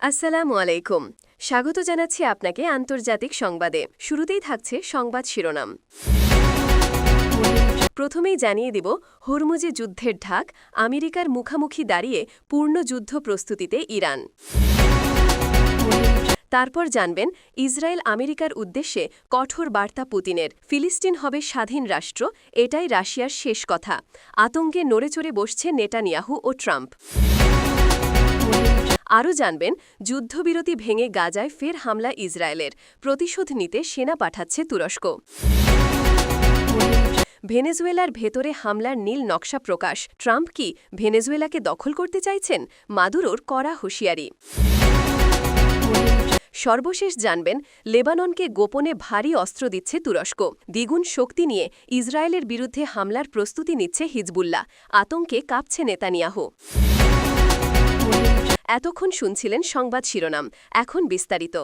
আসসালামু আলাইকুম। স্বাগত জানাচ্ছি আপনাকে আন্তর্জাতিক সংবাদে। শুরুতেই থাকছে সংবাদ শিরোনাম। প্রথমেই জানিয়ে দিব, হরমুজে যুদ্ধের ঢাক, আমেরিকার মুখামুখি দাঁড়িয়ে পূর্ণ যুদ্ধ প্রস্তুতিতে ইরান। তারপর জানবেন, ইসরায়েল আমেরিকার উদ্দেশ্যে কঠোর বার্তা পুতিনের, ফিলিস্তিন হবে স্বাধীন রাষ্ট্র, এটাই রাশিয়ার শেষ কথা। আতঙ্কে নড়েচড়ে বসছে নেতানিয়াহু ও ট্রাম্প। আরও জানবেন, যুদ্ধবিরতি ভেঙে গাজায় ফের হামলা ইসরায়েলের, প্রতিশোধ নিতে সেনা পাঠাচ্ছে তুরস্ক। ভেনেজুয়েলার ভেতরে হামলার নীল নকশা প্রকাশ, ট্রাম্প কি ভেনেজুয়েলাকে দখল করতে চাইছেন? মাদুরোর কড়া হুঁশিয়ারি। সর্বশেষ জানবেন, লেবাননকে গোপনে ভারী অস্ত্র দিচ্ছে তুরস্ক, দ্বিগুণ শক্তি নিয়ে ইসরায়েলের বিরুদ্ধে হামলার প্রস্তুতি নিচ্ছে হিজবুল্লাহ, আতঙ্কে কাঁপছে নেতানিয়াহু। এতক্ষণ শুনছিলেন সংবাদ শিরোনাম, এখন বিস্তারিত।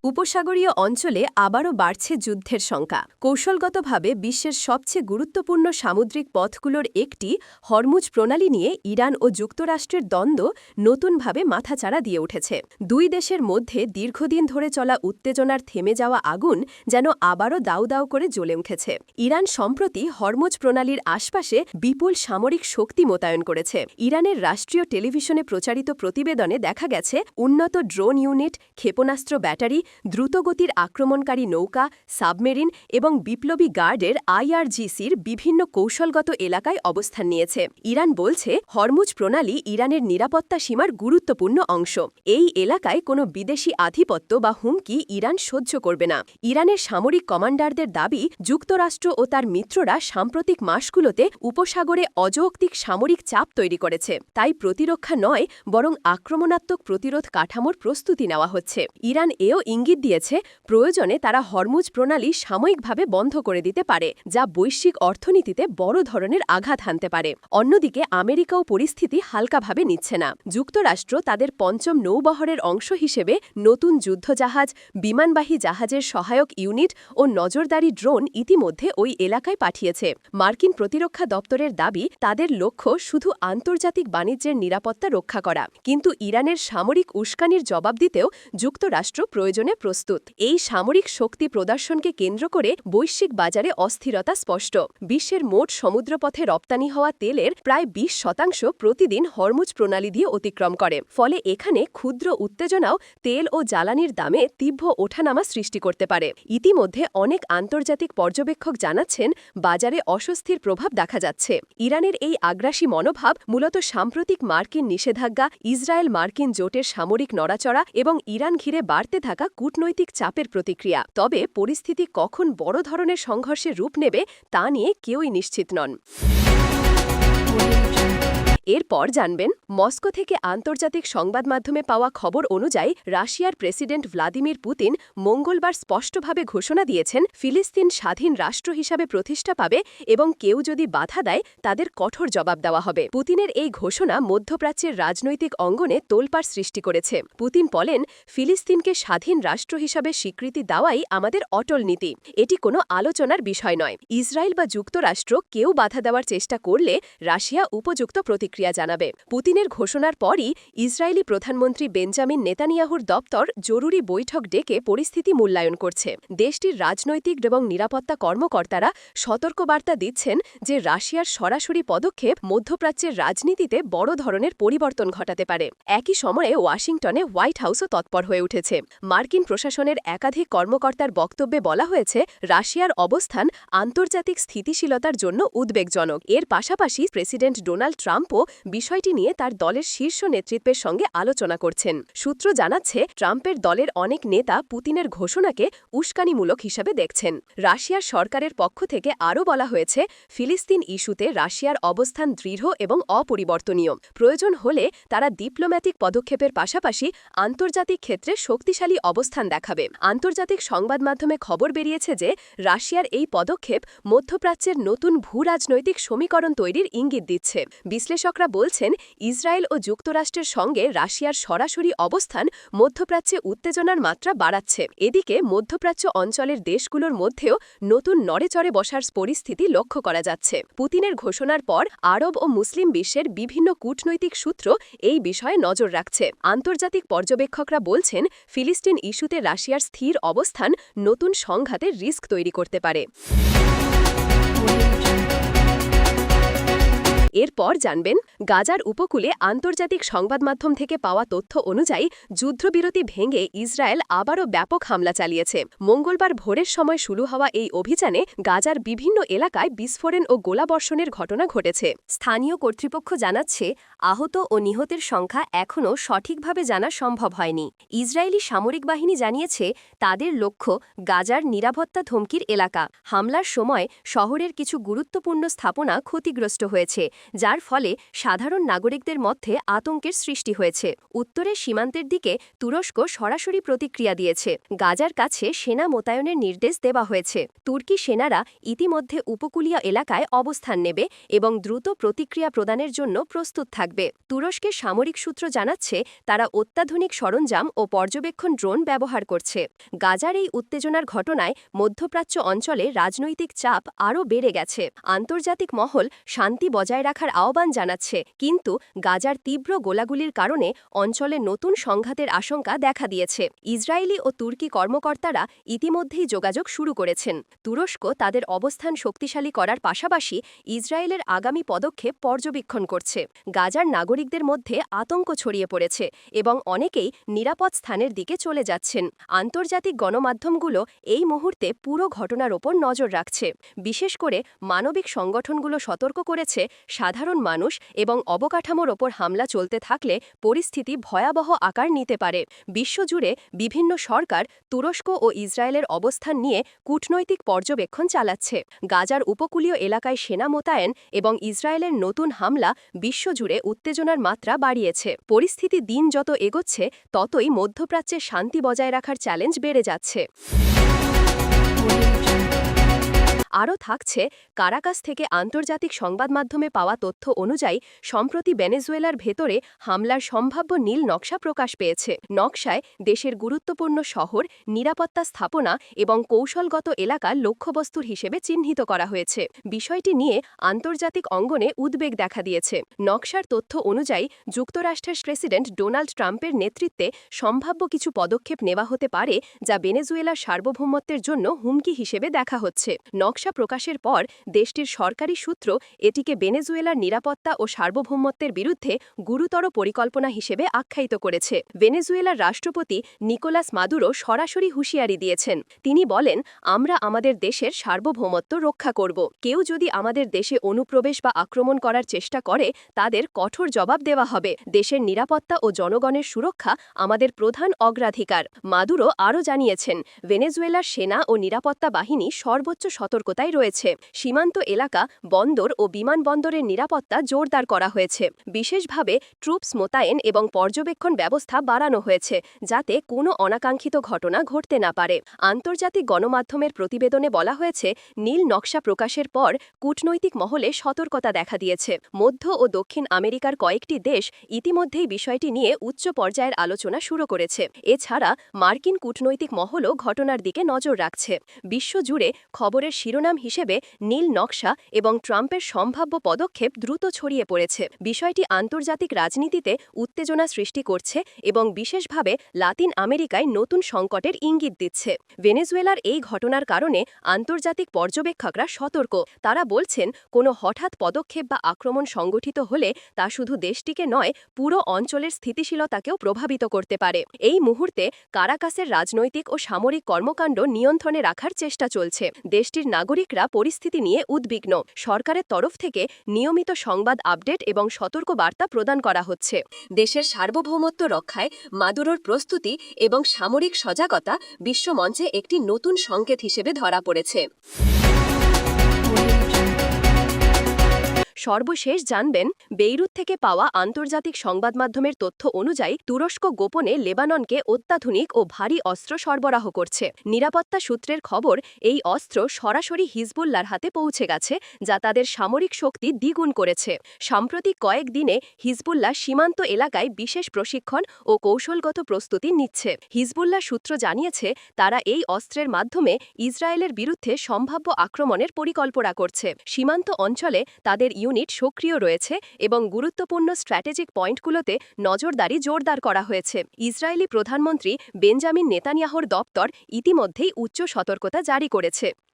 উপসাগরীয় অঞ্চলে আবারও বাড়ছে যুদ্ধের শঙ্কা। কৌশলগতভাবে বিশ্বের সবচেয়ে গুরুত্বপূর্ণ সামুদ্রিক পথগুলোর একটি হরমুজ প্রণালী নিয়ে ইরান ও যুক্তরাষ্ট্রের দ্বন্দ্ব নতুনভাবে মাথাচাড়া দিয়ে উঠেছে। দুই দেশের মধ্যে দীর্ঘদিন ধরে চলা উত্তেজনার থেমে যাওয়া আগুন যেন আবারও দাউ দাউ করে জ্বলে উঠেছে। ইরান সম্প্রতি হরমুজ প্রণালীর আশপাশে বিপুল সামরিক শক্তি মোতায়েন করেছে। ইরানের রাষ্ট্রীয় টেলিভিশনে প্রচারিত প্রতিবেদনে দেখা গেছে, উন্নত ড্রোন ইউনিট, ক্ষেপণাস্ত্র ব্যাটারি, দ্রুতগতির আক্রমণকারী নৌকা, সাবমেরিন এবং বিপ্লবী গার্ডের IRGCর বিভিন্ন কৌশলগত এলাকায় অবস্থান নিয়েছে। ইরান বলছে, হরমুজ প্রণালী ইরানের নিরাপত্তা সীমার গুরুত্বপূর্ণ অংশ। এই এলাকায় কোনো বিদেশি আধিপত্য বা হুমকি ইরান সহ্য করবে না। ইরানের সামরিক কমান্ডারদের দাবি, যুক্তরাষ্ট্র ও তার মিত্ররা সাম্প্রতিক মাসগুলোতে উপসাগরে অযৌক্তিক সামরিক চাপ তৈরি করেছে। তাই প্রতিরক্ষা নয়, বরং আক্রমণাত্মক প্রতিরোধ কাঠামোর প্রস্তুতি নেওয়া হচ্ছে। ইরান এও ইঙ্গিত দিয়েছে, প্রয়োজনে তারা হরমুজ প্রণালী সাময়িকভাবে বন্ধ করে দিতে পারে, যা বৈশ্বিক অর্থনীতিতে বড় ধরনের আঘাত হানতে পারে। অন্যদিকে আমেরিকাও পরিস্থিতি হালকাভাবে নিচ্ছে না। যুক্তরাষ্ট্র তাদের পঞ্চম নৌবহরের অংশ হিসেবে নতুন যুদ্ধজাহাজ, বিমানবাহী জাহাজের সহায়ক ইউনিট ও নজরদারি ড্রোন ইতিমধ্যে ওই এলাকায় পাঠিয়েছে। মার্কিন প্রতিরক্ষা দপ্তরের দাবি, তাদের লক্ষ্য শুধু আন্তর্জাতিক বাণিজ্যের নিরাপত্তা রক্ষা করা। কিন্তু ইরানের সামরিক উস্কানির জবাব দিতেও যুক্তরাষ্ট্র প্রয়োজনে প্রস্তুত। এই সামরিক শক্তি প্রদর্শনকে কেন্দ্র করে বৈশ্বিক বাজারে অস্থিরতা স্পষ্ট। বিশ্বের মোট সমুদ্রপথে রপ্তানি হওয়া তেলের প্রায় 20% প্রতিদিন হরমুজ প্রণালী দিয়ে অতিক্রম করে। ফলে এখানে ক্ষুদ্র উত্তেজনাও তেল ও জ্বালানির দামে তীব্র ওঠানামা সৃষ্টি করতে পারে। ইতিমধ্যে অনেক আন্তর্জাতিক পর্যবেক্ষক জানাচ্ছেন, বাজারে অস্বস্তির প্রভাব দেখা যাচ্ছে। ইরানের এই আগ্রাসী মনোভাব মূলত সাম্প্রতিক মার্কিন নিষেধাজ্ঞা, ইসরায়েল মার্কিন জোটের সামরিক নড়াচড়া এবং ইরান ঘিরে বাড়তে থাকা কূটনৈতিক চাপের প্রতিক্রিয়া। তবে পরিস্থিতি কখন বড় ধরনের সংঘর্ষের রূপ নেবে তা নিয়ে কেউই নিশ্চিত নন। এরপর জানবেন, মস্কো থেকে আন্তর্জাতিক সংবাদ মাধ্যমে পাওয়া খবর অনুযায়ী রাশিয়ার প্রেসিডেন্ট ভ্লাদিমির পুতিন মঙ্গলবার স্পষ্টভাবে ঘোষণা দিয়েছেন, ফিলিস্তিন স্বাধীন রাষ্ট্র হিসাবে প্রতিষ্ঠা পাবে এবং কেউ যদি বাধা দেয় তাদের কঠোর জবাব দেওয়া হবে। পুতিনের এই ঘোষণা মধ্যপ্রাচ্যের রাজনৈতিক অঙ্গনে তোলপাড় সৃষ্টি করেছে। পুতিন বলেন, ফিলিস্তিনকে স্বাধীন রাষ্ট্র হিসাবে স্বীকৃতি দেওয়াই আমাদের অটল নীতি। এটি কোনো আলোচনার বিষয় নয়। ইসরায়েল বা যুক্তরাষ্ট্র কেউ বাধা দেওয়ার চেষ্টা করলে রাশিয়া উপযুক্ত প্রতিক্রিয়া জানাবে। পুতিনের ঘোষণার পরই ইসরায়েলি প্রধানমন্ত্রী বেঞ্জামিন নেতানিয়াহুর দপ্তর জরুরি বৈঠক ডেকে পরিস্থিতি মূল্যায়ন করছে। দেশটির রাজনৈতিক এবং নিরাপত্তা কর্মকর্তারা সতর্কবার্তা দিচ্ছেন যে রাশিয়ার সরাসরি পদক্ষেপ মধ্যপ্রাচ্যের রাজনীতিতে বড় ধরনের পরিবর্তন ঘটাতে পারে। একই সময়ে ওয়াশিংটনে হোয়াইট হাউসও তৎপর হয়ে উঠেছে। মার্কিন প্রশাসনের একাধিক কর্মকর্তার বক্তব্যে বলা হয়েছে, রাশিয়ার অবস্থান আন্তর্জাতিক স্থিতিশীলতার জন্য উদ্বেগজনক। এর পাশাপাশি প্রেসিডেন্ট ডোনাল্ড ট্রাম্পও বিষয়টি নিয়ে তার দলের শীর্ষ নেতৃত্বের সঙ্গে আলোচনা করছেন। সূত্র জানাচ্ছে, ট্রাম্পের দলের অনেক নেতা পুতিনের ঘোষণাকে উস্কানিমূলক হিসাবে দেখছেন। রাশিয়ার সরকারের পক্ষ থেকে আরও বলা হয়েছে, ফিলিস্তিন ইস্যুতে রাশিয়ার অবস্থান দৃঢ় এবং অপরিবর্তনীয়। প্রয়োজন হলে তারা ডিপ্লোম্যাটিক পদক্ষেপের পাশাপাশি আন্তর্জাতিক ক্ষেত্রে শক্তিশালী অবস্থান দেখাবে। আন্তর্জাতিক সংবাদ মাধ্যমে খবর বেরিয়েছে যে রাশিয়ার এই পদক্ষেপ মধ্যপ্রাচ্যের নতুন ভূরাজনৈতিক সমীকরণ তৈরির ইঙ্গিত দিচ্ছে। বিশ্লেষক বিশ্লেষকরা বলছেন, ইসরায়েল ও যুক্তরাষ্ট্রের সঙ্গে রাশিয়ার সরাসরি অবস্থান মধ্যপ্রাচ্যে উত্তেজনার মাত্রা বাড়াচ্ছে। এদিকে মধ্যপ্রাচ্য অঞ্চলের দেশগুলোর মধ্যেও নতুন নড়েচড়ে বসার পরিস্থিতি লক্ষ্য করা যাচ্ছে। পুতিনের ঘোষণার পর আরব ও মুসলিম বিশ্বের বিভিন্ন কূটনৈতিক সূত্র এই বিষয়ে নজর রাখছে। আন্তর্জাতিক পর্যবেক্ষকরা বলছেন, ফিলিস্তিন ইস্যুতে রাশিয়ার স্থির অবস্থান নতুন সংঘাতের রিস্ক তৈরি করতে পারে। এরপর জানবেন, গাজার উপকূলে আন্তর্জাতিক সংবাদমাধ্যম থেকে পাওয়া তথ্য অনুযায়ী যুদ্ধবিরতি ভেঙে ইসরায়েল আবারও ব্যাপক হামলা চালিয়েছে। মঙ্গলবার ভোরের সময় শুরু হওয়া এই অভিযানে গাজার বিভিন্ন এলাকায় বিস্ফোরণ ও গোলাবর্ষণের ঘটনা ঘটেছে। স্থানীয় কর্তৃপক্ষ জানাচ্ছে, আহত ও নিহতের সংখ্যা এখনও সঠিকভাবে জানা সম্ভব হয়নি। ইসরায়েলি সামরিক বাহিনী জানিয়েছে, তাদের লক্ষ্য গাজার নিরাপত্তা ধমকির এলাকা। হামলার সময় শহরের কিছু গুরুত্বপূর্ণ স্থাপনা ক্ষতিগ্রস্ত হয়েছে, যার ফলে সাধারণ নাগরিকদের মধ্যে আতঙ্কের সৃষ্টি হয়েছে। উত্তরের সীমান্তের দিকে তুরস্ক সরাসরি প্রতিক্রিয়া দিয়েছে। গাজার কাছে সেনা মোতায়েনের নির্দেশ দেওয়া হয়েছে। তুর্কি সেনারা ইতিমধ্যে উপকূলীয় এলাকায় অবস্থান নেবে এবং দ্রুত প্রতিক্রিয়া প্রদানের জন্য প্রস্তুত থাকবে। তুরস্কের সামরিক সূত্র জানাচ্ছে, তারা অত্যাধুনিক সরঞ্জাম ও পর্যবেক্ষণ ড্রোন ব্যবহার করছে। গাজার এই উত্তেজনার ঘটনায় মধ্যপ্রাচ্য অঞ্চলে রাজনৈতিক চাপ আরও বেড়ে গেছে। আন্তর্জাতিক মহল শান্তি বজায় রাখার আহ্বান জানাচ্ছে, কিন্তু গাজার তীব্র গোলাগুলির কারণে অঞ্চলে নতুন সংঘাতের আশঙ্কা দেখা দিয়েছে। ইসরায়েলি ও তুর্কি কর্মকর্তারা ইতিমধ্যেই যোগাযোগ শুরু করেছেন। তুরস্ক তাদের অবস্থান শক্তিশালী করার পাশাপাশি ইসরায়েলের আগামী পদক্ষেপ পর্যবেক্ষণ করছে। গাজার নাগরিকদের মধ্যে আতঙ্ক ছড়িয়ে পড়েছে এবং অনেকেই নিরাপদ স্থানের দিকে চলে যাচ্ছেন। আন্তর্জাতিক গণমাধ্যমগুলো এই মুহূর্তে পুরো ঘটনার ওপর নজর রাখছে। বিশেষ করে মানবিক সংগঠনগুলো সতর্ক করেছে, সাধারণ মানুষ এবং অবকাঠামোর ওপর হামলা চলতে থাকলে পরিস্থিতি ভয়াবহ আকার নিতে পারে। বিশ্বজুড়ে বিভিন্ন সরকার তুরস্ক ও ইসরায়েলের অবস্থান নিয়ে কূটনৈতিক পর্যবেক্ষণ চালাচ্ছে। গাজার উপকূলীয় এলাকায় সেনা মোতায়েন এবং ইসরায়েলের নতুন হামলা বিশ্বজুড়ে উত্তেজনার মাত্রা বাড়িয়েছে। পরিস্থিতি দিন যত এগোচ্ছে, ততই মধ্যপ্রাচ্যে শান্তি বজায় রাখার চ্যালেঞ্জ বেড়ে যাচ্ছে। আরও থাকছে, কারাকাস থেকে আন্তর্জাতিক সংবাদমাধ্যমে পাওয়া তথ্য অনুযায়ী সম্প্রতি ভেনেজুয়েলার ভেতরে হামলার সম্ভাব্য নীল নকশা প্রকাশ পেয়েছে। নকশায় দেশের গুরুত্বপূর্ণ শহর, নিরাপত্তা স্থাপনা এবং কৌশলগত এলাকা লক্ষ্যবস্তুর হিসেবে চিহ্নিত করা হয়েছে। বিষয়টি নিয়ে আন্তর্জাতিক অঙ্গনে উদ্বেগ দেখা দিয়েছে। নকশার তথ্য অনুযায়ী যুক্তরাষ্ট্রের প্রেসিডেন্ট ডোনাল্ড ট্রাম্পের নেতৃত্বে সম্ভাব্য কিছু পদক্ষেপ নেওয়া হতে পারে, যা ভেনেজুয়েলার সার্বভৌমত্বের জন্য হুমকি হিসেবে দেখা হচ্ছে। নকশা প্রকাশের পর দেশটির সরকারি সূত্র এটিকে ভেনেজুয়েলার নিরাপত্তা ও সার্বভৌমত্বের বিরুদ্ধে গুরুতর পরিকল্পনা হিসেবে আখ্যায়িত করেছে। ভেনেজুয়েলার রাষ্ট্রপতি নিকোলাস মাদুরো সরাসরি হুঁশিয়ারি দিয়েছেন। তিনি বলেন, আমরা আমাদের দেশের সার্বভৌমত্ব রক্ষা করব। কেউ যদি আমাদের দেশে অনুপ্রবেশ বা আক্রমণ করার চেষ্টা করে, তাদের কঠোর জবাব দেওয়া হবে। দেশের নিরাপত্তা ও জনগণের সুরক্ষা আমাদের প্রধান অগ্রাধিকার। মাদুরো আরও জানিয়েছেন, ভেনেজুয়েলার সেনা ও নিরাপত্তা বাহিনী সর্বোচ্চ সতর্কতায় রয়েছে। সীমান্ত এলাকা, বন্দর ও বিমানবন্দরের নিরাপত্তা জোরদার করা হয়েছে। বিশেষভাবে ট্রুপস মোতায়েন এবং পর্যবেক্ষণ ব্যবস্থা বাড়ানো হয়েছে, যাতে কোনো অনাকাঙ্ক্ষিত ঘটনা ঘটতে না পারে। আন্তর্জাতিক গণমাধ্যমের প্রতিবেদনে বলা হয়েছে, নীল নকশা প্রকাশের পর কূটনৈতিক মহলে সতর্কতা দেখা দিয়েছে। মধ্য ও দক্ষিণ আমেরিকার কয়েকটি দেশ ইতিমধ্যেই বিষয়টি নিয়ে উচ্চ পর্যায়ের আলোচনা শুরু করেছে। এছাড়া মার্কিন কূটনৈতিক মহলও ঘটনার দিকে নজর রাখছে। বিশ্বজুড়ে খবরের শিরোনাম হিসেবে নীল নকশা এবং ট্রাম্পের সম্ভাব্য পদক্ষেপ দ্রুত ছড়িয়ে পড়েছে। বিষয়টি আন্তর্জাতিক রাজনীতিতে উত্তেজনা সৃষ্টি করছে এবং বিশেষভাবে লাতিন আমেরিকায় নতুন সংকটের ইঙ্গিত দিচ্ছে। ভেনেজুয়েলার এই ঘটনার কারণে আন্তর্জাতিক পর্যবেক্ষকরা সতর্ক। তারা বলছেন, কোনো হঠাৎ পদক্ষেপ বা আক্রমণ সংগঠিত হলে তা শুধু দেশটিকে নয়, পুরো অঞ্চলের স্থিতিশীলতাকেও প্রভাবিত করতে পারে। এই মুহূর্তে কারাকাসের রাজনৈতিক ও সামরিক কর্মকাণ্ড নিয়ন্ত্রণে রাখার চেষ্টা চলছে। দেশটির নাগরিকরা পরিস্থিতি নিয়ে উদ্বিগ্ন। সরকারের তরফ থেকে নিয়মিত সংবাদ আপডেট এবং সতর্ক বার্তা প্রদান করা হচ্ছে। দেশের সার্বভৌমত্ব রক্ষায় মাদুরোর প্রস্তুতি এবং সামরিক সজাগতা বিশ্বমঞ্চে একটি নতুন সংকেত হিসেবে ধরা পড়েছে। সর্বশেষ জানবেন, বেইরুত থেকে পাওয়া আন্তর্জাতিক সংবাদ মাধ্যমের তথ্য অনুযায়ী তুরস্ক গোপনে লেবাননকে অত্যাধুনিক ও ভারী অস্ত্র সরবরাহ করছে। নিরাপত্তা সূত্রের খবর, এই অস্ত্র সরাসরি হিজবুল্লাহর হাতে পৌঁছে গেছে, যা তাদের সামরিক শক্তি দ্বিগুণ করেছে। সাম্প্রতিক কয়েকদিনে হিজবুল্লাহ সীমান্ত এলাকায় বিশেষ প্রশিক্ষণ ও কৌশলগত প্রস্তুতি নিচ্ছে। হিজবুল্লাহ সূত্র জানিয়েছে, তারা এই অস্ত্রের মাধ্যমে ইসরায়েলের বিরুদ্ধে সম্ভাব্য আক্রমণের পরিকল্পনা করছে। সীমান্ত অঞ্চলে তাদের ইউনিট সক্রিয় রয়েছে এবং গুরুত্বপূর্ণ স্ট্র্যাটেজিক পয়েন্টগুলোতে নজরদারি জোরদার করা হয়েছে। ইসরায়েলি প্রধানমন্ত্রী বেঞ্জামিন নেতানিয়াহুর দপ্তর ইতিমধ্যেই উচ্চ সতর্কতা জারি করেছে।